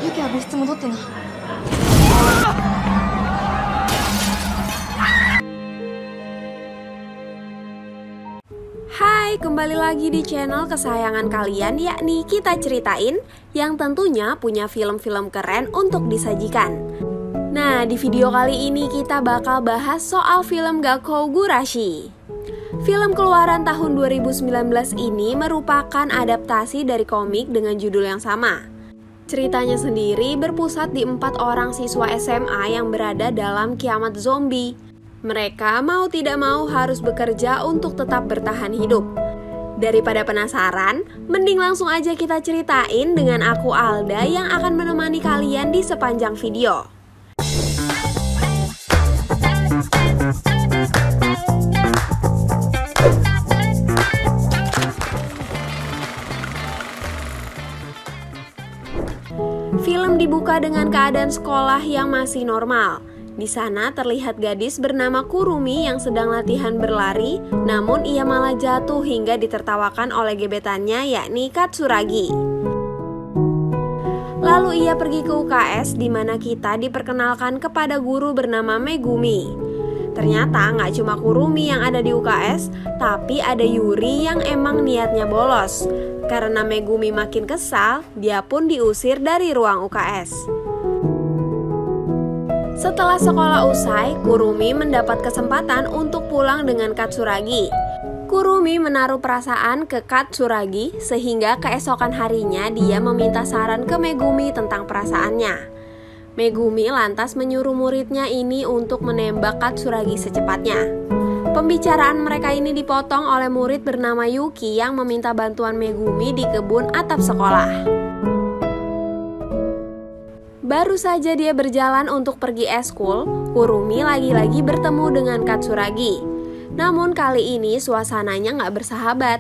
ユキは部室戻ってな。Hai, kembali lagi di channel kesayangan kalian, yakni Kita Ceritain, yang tentunya punya film-film keren untuk disajikan. Nah, di video kali ini kita bakal bahas soal film Gakkou Gurashi. Film keluaran tahun 2019 ini merupakan adaptasi dari komik dengan judul yang sama. Ceritanya sendiri berpusat di 4 orang siswa SMA yang berada dalam kiamat zombie. Mereka mau tidak mau harus bekerja untuk tetap bertahan hidup. Daripada penasaran, mending langsung aja kita ceritain dengan aku Alda yang akan menemani kalian di sepanjang video. Film dibuka dengan keadaan sekolah yang masih normal. Di sana terlihat gadis bernama Kurumi yang sedang latihan berlari, namun ia malah jatuh hingga ditertawakan oleh gebetannya, yakni Katsuragi. Lalu ia pergi ke UKS di mana kita diperkenalkan kepada guru bernama Megumi. Ternyata nggak cuma Kurumi yang ada di UKS, tapi ada Yuri yang emang niatnya bolos. Karena Megumi makin kesal, dia pun diusir dari ruang UKS. Setelah sekolah usai, Kurumi mendapat kesempatan untuk pulang dengan Katsuragi. Kurumi menaruh perasaan ke Katsuragi sehingga keesokan harinya dia meminta saran ke Megumi tentang perasaannya. Megumi lantas menyuruh muridnya ini untuk menembak Katsuragi secepatnya. Pembicaraan mereka ini dipotong oleh murid bernama Yuki yang meminta bantuan Megumi di kebun atap sekolah. Baru saja dia berjalan untuk pergi eskul, Kurumi lagi-lagi bertemu dengan Katsuragi. Namun kali ini suasananya nggak bersahabat.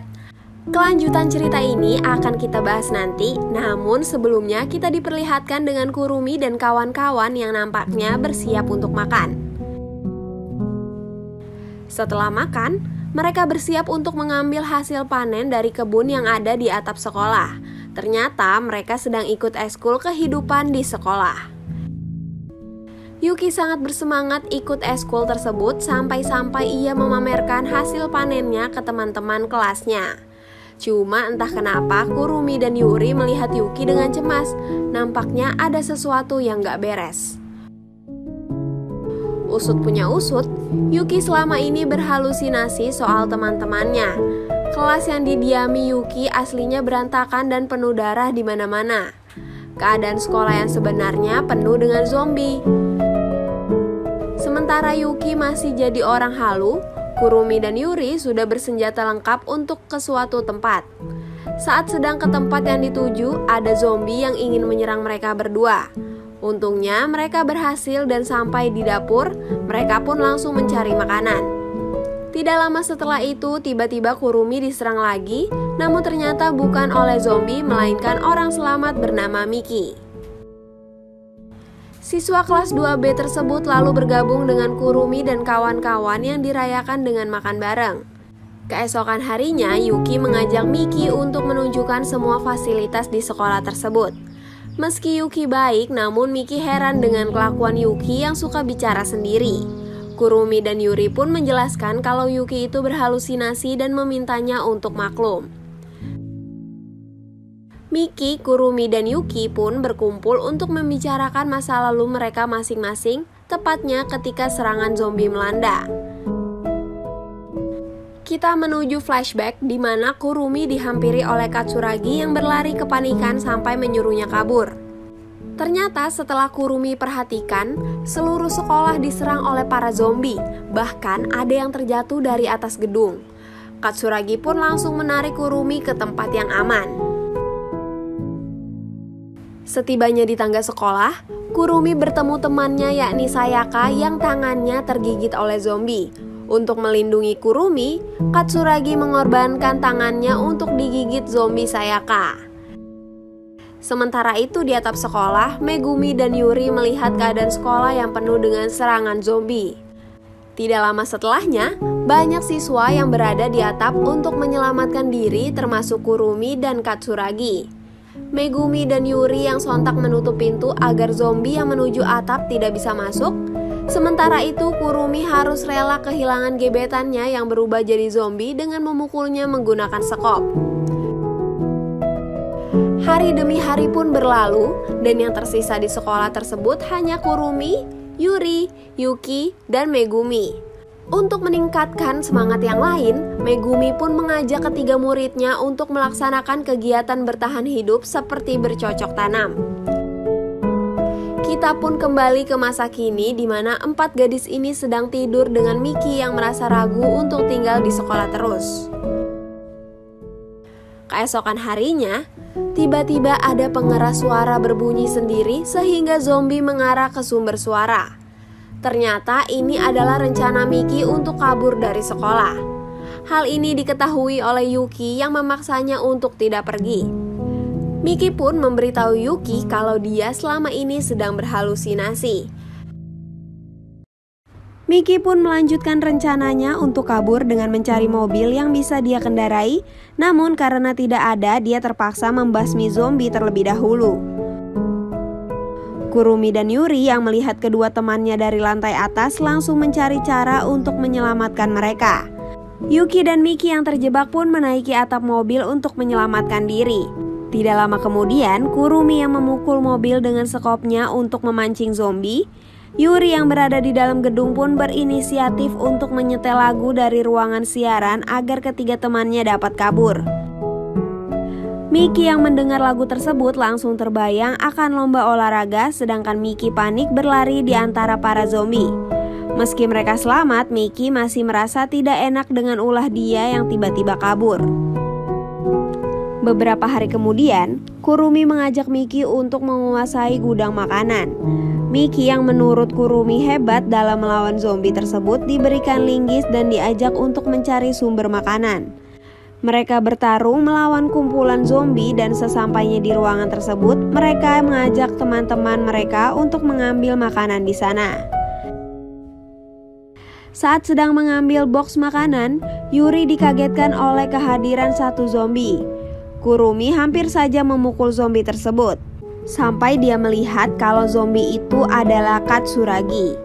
Kelanjutan cerita ini akan kita bahas nanti, namun sebelumnya kita diperlihatkan dengan Kurumi dan kawan-kawan yang nampaknya bersiap untuk makan. Setelah makan, mereka bersiap untuk mengambil hasil panen dari kebun yang ada di atap sekolah. Ternyata mereka sedang ikut eskul kehidupan di sekolah. Yuki sangat bersemangat ikut eskul tersebut sampai-sampai ia memamerkan hasil panennya ke teman-teman kelasnya. Cuma entah kenapa Kurumi dan Yuri melihat Yuki dengan cemas. Nampaknya ada sesuatu yang gak beres. Usut punya usut, Yuki selama ini berhalusinasi soal teman-temannya. Kelas yang didiami Yuki aslinya berantakan dan penuh darah di mana-mana. Keadaan sekolah yang sebenarnya penuh dengan zombie. Sementara Yuki masih jadi orang halu, Kurumi dan Yuri sudah bersenjata lengkap untuk ke suatu tempat. Saat sedang ke tempat yang dituju, ada zombie yang ingin menyerang mereka berdua. Untungnya mereka berhasil dan sampai di dapur, mereka pun langsung mencari makanan. Tidak lama setelah itu, tiba-tiba Kurumi diserang lagi, namun ternyata bukan oleh zombie, melainkan orang selamat bernama Miki. Siswa kelas 2B tersebut lalu bergabung dengan Kurumi dan kawan-kawan yang dirayakan dengan makan bareng. Keesokan harinya, Yuki mengajak Miki untuk menunjukkan semua fasilitas di sekolah tersebut. Meski Yuki baik, namun Miki heran dengan kelakuan Yuki yang suka bicara sendiri. Kurumi dan Yuri pun menjelaskan kalau Yuki itu berhalusinasi dan memintanya untuk maklum. Miki, Kurumi, dan Yuki pun berkumpul untuk membicarakan masa lalu mereka masing-masing, tepatnya ketika serangan zombie melanda. Kita menuju flashback di mana Kurumi dihampiri oleh Katsuragi yang berlari kepanikan sampai menyuruhnya kabur. Ternyata setelah Kurumi perhatikan, seluruh sekolah diserang oleh para zombie, bahkan ada yang terjatuh dari atas gedung. Katsuragi pun langsung menarik Kurumi ke tempat yang aman. Setibanya di tangga sekolah, Kurumi bertemu temannya yakni Sayaka yang tangannya tergigit oleh zombie. Untuk melindungi Kurumi, Katsuragi mengorbankan tangannya untuk digigit zombie Sayaka. Sementara itu di atap sekolah, Megumi dan Yuri melihat keadaan sekolah yang penuh dengan serangan zombie. Tidak lama setelahnya, banyak siswa yang berada di atap untuk menyelamatkan diri termasuk Kurumi dan Katsuragi. Megumi dan Yuri yang sontak menutup pintu agar zombie yang menuju atap tidak bisa masuk. Sementara itu, Kurumi harus rela kehilangan gebetannya yang berubah jadi zombie dengan memukulnya menggunakan sekop. Hari demi hari pun berlalu, dan yang tersisa di sekolah tersebut hanya Kurumi, Yuri, Yuki, dan Megumi. Untuk meningkatkan semangat yang lain, Megumi pun mengajak ketiga muridnya untuk melaksanakan kegiatan bertahan hidup seperti bercocok tanam. Kita pun kembali ke masa kini di mana 4 gadis ini sedang tidur dengan Miki yang merasa ragu untuk tinggal di sekolah terus. Keesokan harinya, tiba-tiba ada pengeras suara berbunyi sendiri sehingga zombie mengarah ke sumber suara. Ternyata ini adalah rencana Miki untuk kabur dari sekolah. Hal ini diketahui oleh Yuki yang memaksanya untuk tidak pergi. Miki pun memberitahu Yuki kalau dia selama ini sedang berhalusinasi. Miki pun melanjutkan rencananya untuk kabur dengan mencari mobil yang bisa dia kendarai, namun karena tidak ada, dia terpaksa membasmi zombie terlebih dahulu. Kurumi dan Yuri yang melihat kedua temannya dari lantai atas langsung mencari cara untuk menyelamatkan mereka. Yuki dan Miki yang terjebak pun menaiki atap mobil untuk menyelamatkan diri. Tidak lama kemudian, Kurumi yang memukul mobil dengan sekopnya untuk memancing zombie. Yuri yang berada di dalam gedung pun berinisiatif untuk menyetel lagu dari ruangan siaran agar ketiga temannya dapat kabur. Miki yang mendengar lagu tersebut langsung terbayang akan lomba olahraga, sedangkan Miki panik berlari di antara para zombie. Meski mereka selamat, Miki masih merasa tidak enak dengan ulah dia yang tiba-tiba kabur. Beberapa hari kemudian, Kurumi mengajak Miki untuk menguasai gudang makanan. Miki yang menurut Kurumi hebat dalam melawan zombie tersebut diberikan linggis dan diajak untuk mencari sumber makanan. Mereka bertarung melawan kumpulan zombie dan sesampainya di ruangan tersebut, mereka mengajak teman-teman mereka untuk mengambil makanan di sana. Saat sedang mengambil box makanan, Yuri dikagetkan oleh kehadiran satu zombie. Kurumi hampir saja memukul zombie tersebut, sampai dia melihat kalau zombie itu adalah Katsuragi.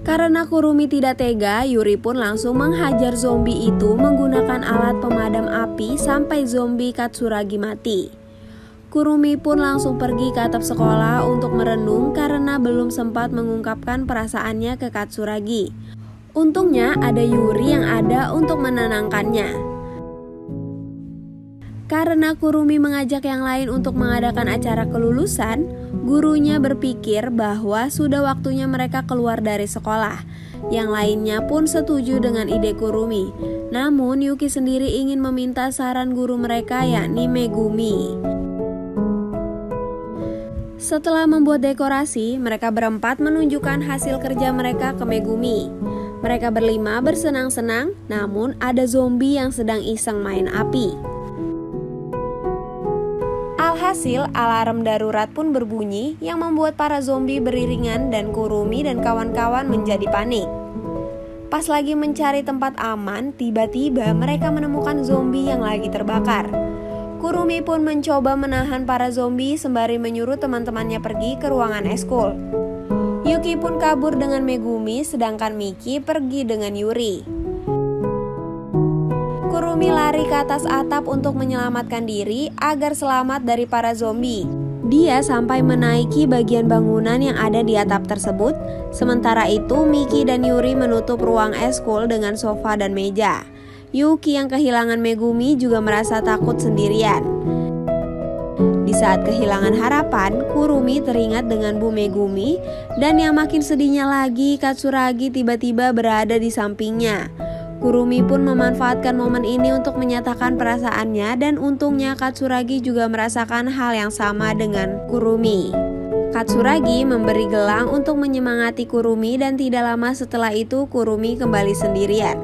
Karena Kurumi tidak tega, Yuri pun langsung menghajar zombie itu menggunakan alat pemadam api sampai zombie Katsuragi mati. Kurumi pun langsung pergi ke atap sekolah untuk merenung karena belum sempat mengungkapkan perasaannya ke Katsuragi. Untungnya ada Yuri yang ada untuk menenangkannya. Karena Kurumi mengajak yang lain untuk mengadakan acara kelulusan, gurunya berpikir bahwa sudah waktunya mereka keluar dari sekolah. Yang lainnya pun setuju dengan ide Kurumi. Namun Yuki sendiri ingin meminta saran guru mereka, yakni Megumi. Setelah membuat dekorasi, mereka berempat menunjukkan hasil kerja mereka ke Megumi. Mereka berlima bersenang-senang, namun ada zombie yang sedang iseng main api. Alhasil, alarm darurat pun berbunyi yang membuat para zombie beriringan dan Kurumi dan kawan-kawan menjadi panik. Pas lagi mencari tempat aman, tiba-tiba mereka menemukan zombie yang lagi terbakar. Kurumi pun mencoba menahan para zombie sembari menyuruh teman-temannya pergi ke ruangan eskul. Yuki pun kabur dengan Megumi, sedangkan Miki pergi dengan Yuri. Kurumi lari ke atas atap untuk menyelamatkan diri agar selamat dari para zombie. Dia sampai menaiki bagian bangunan yang ada di atap tersebut. Sementara itu, Miki dan Yuri menutup ruang eskul dengan sofa dan meja. Yuki yang kehilangan Megumi juga merasa takut sendirian. Di saat kehilangan harapan, Kurumi teringat dengan Bu Megumi, dan yang makin sedihnya lagi, Katsuragi tiba-tiba berada di sampingnya. Kurumi pun memanfaatkan momen ini untuk menyatakan perasaannya, dan untungnya Katsuragi juga merasakan hal yang sama dengan Kurumi. Katsuragi memberi gelang untuk menyemangati Kurumi, dan tidak lama setelah itu Kurumi kembali sendirian.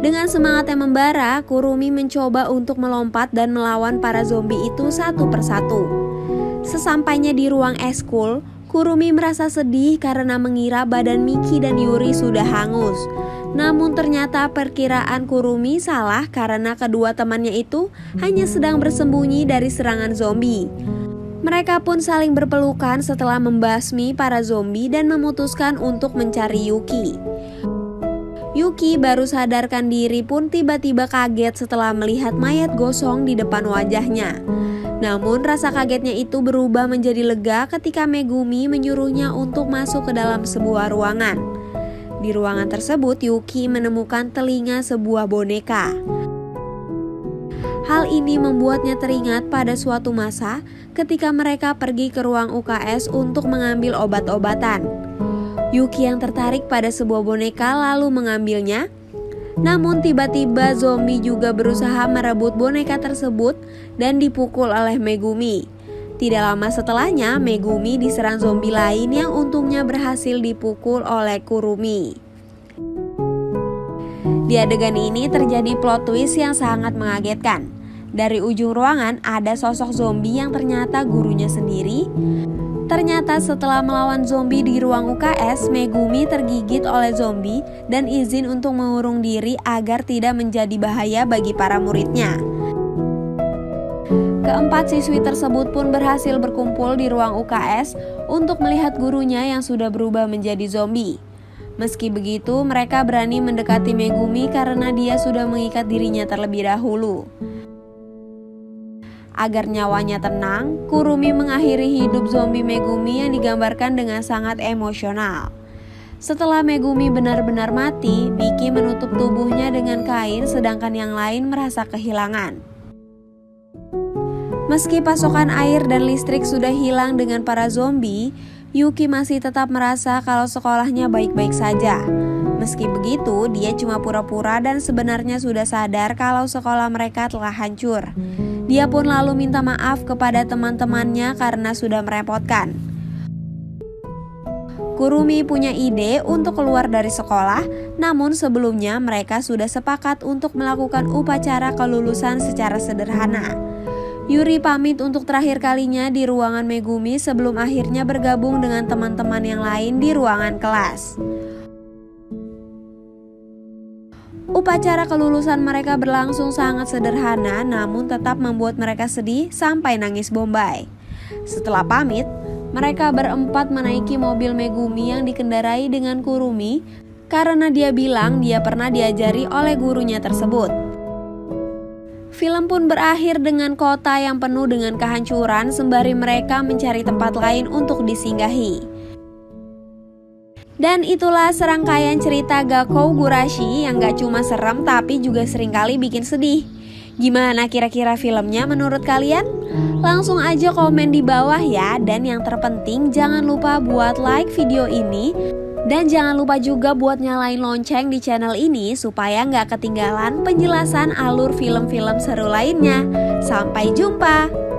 Dengan semangat yang membara, Kurumi mencoba untuk melompat dan melawan para zombie itu satu persatu. Sesampainya di ruang eskul, Kurumi merasa sedih karena mengira badan Miki dan Yuri sudah hangus. Namun ternyata perkiraan Kurumi salah karena kedua temannya itu hanya sedang bersembunyi dari serangan zombie. Mereka pun saling berpelukan setelah membasmi para zombie dan memutuskan untuk mencari Yuki. Yuki baru sadarkan diri pun tiba-tiba kaget setelah melihat mayat gosong di depan wajahnya. Namun rasa kagetnya itu berubah menjadi lega ketika Megumi menyuruhnya untuk masuk ke dalam sebuah ruangan. Di ruangan tersebut, Yuki menemukan telinga sebuah boneka. Hal ini membuatnya teringat pada suatu masa ketika mereka pergi ke ruang UKS untuk mengambil obat-obatan. Yuki yang tertarik pada sebuah boneka lalu mengambilnya. Namun tiba-tiba zombie juga berusaha merebut boneka tersebut dan dipukul oleh Megumi. Tidak lama setelahnya, Megumi diserang zombie lain yang untungnya berhasil dipukul oleh Kurumi. Di adegan ini terjadi plot twist yang sangat mengagetkan. Dari ujung ruangan ada sosok zombie yang ternyata gurunya sendiri. Ternyata setelah melawan zombie di ruang UKS, Megumi tergigit oleh zombie dan izin untuk mengurung diri agar tidak menjadi bahaya bagi para muridnya. Keempat siswi tersebut pun berhasil berkumpul di ruang UKS untuk melihat gurunya yang sudah berubah menjadi zombie. Meski begitu, mereka berani mendekati Megumi karena dia sudah mengikat dirinya terlebih dahulu. Agar nyawanya tenang, Kurumi mengakhiri hidup zombie Megumi yang digambarkan dengan sangat emosional. Setelah Megumi benar-benar mati, Biki menutup tubuhnya dengan kain sedangkan yang lain merasa kehilangan. Meski pasokan air dan listrik sudah hilang dengan para zombie, Yuki masih tetap merasa kalau sekolahnya baik-baik saja. Meski begitu, dia cuma pura-pura dan sebenarnya sudah sadar kalau sekolah mereka telah hancur. Dia pun lalu minta maaf kepada teman-temannya karena sudah merepotkan. Kurumi punya ide untuk keluar dari sekolah, namun sebelumnya mereka sudah sepakat untuk melakukan upacara kelulusan secara sederhana. Yuri pamit untuk terakhir kalinya di ruangan Megumi sebelum akhirnya bergabung dengan teman-teman yang lain di ruangan kelas. Upacara kelulusan mereka berlangsung sangat sederhana namun tetap membuat mereka sedih sampai nangis bombay. Setelah pamit, mereka berempat menaiki mobil Megumi yang dikendarai dengan Kurumi karena dia bilang dia pernah diajari oleh gurunya tersebut. Film pun berakhir dengan kota yang penuh dengan kehancuran sembari mereka mencari tempat lain untuk disinggahi. Dan itulah serangkaian cerita Gakou Gurashi yang gak cuma serem tapi juga seringkali bikin sedih. Gimana kira-kira filmnya menurut kalian? Langsung aja komen di bawah ya. Dan yang terpenting jangan lupa buat like video ini. Dan jangan lupa juga buat nyalain lonceng di channel ini supaya nggak ketinggalan penjelasan alur film-film seru lainnya. Sampai jumpa!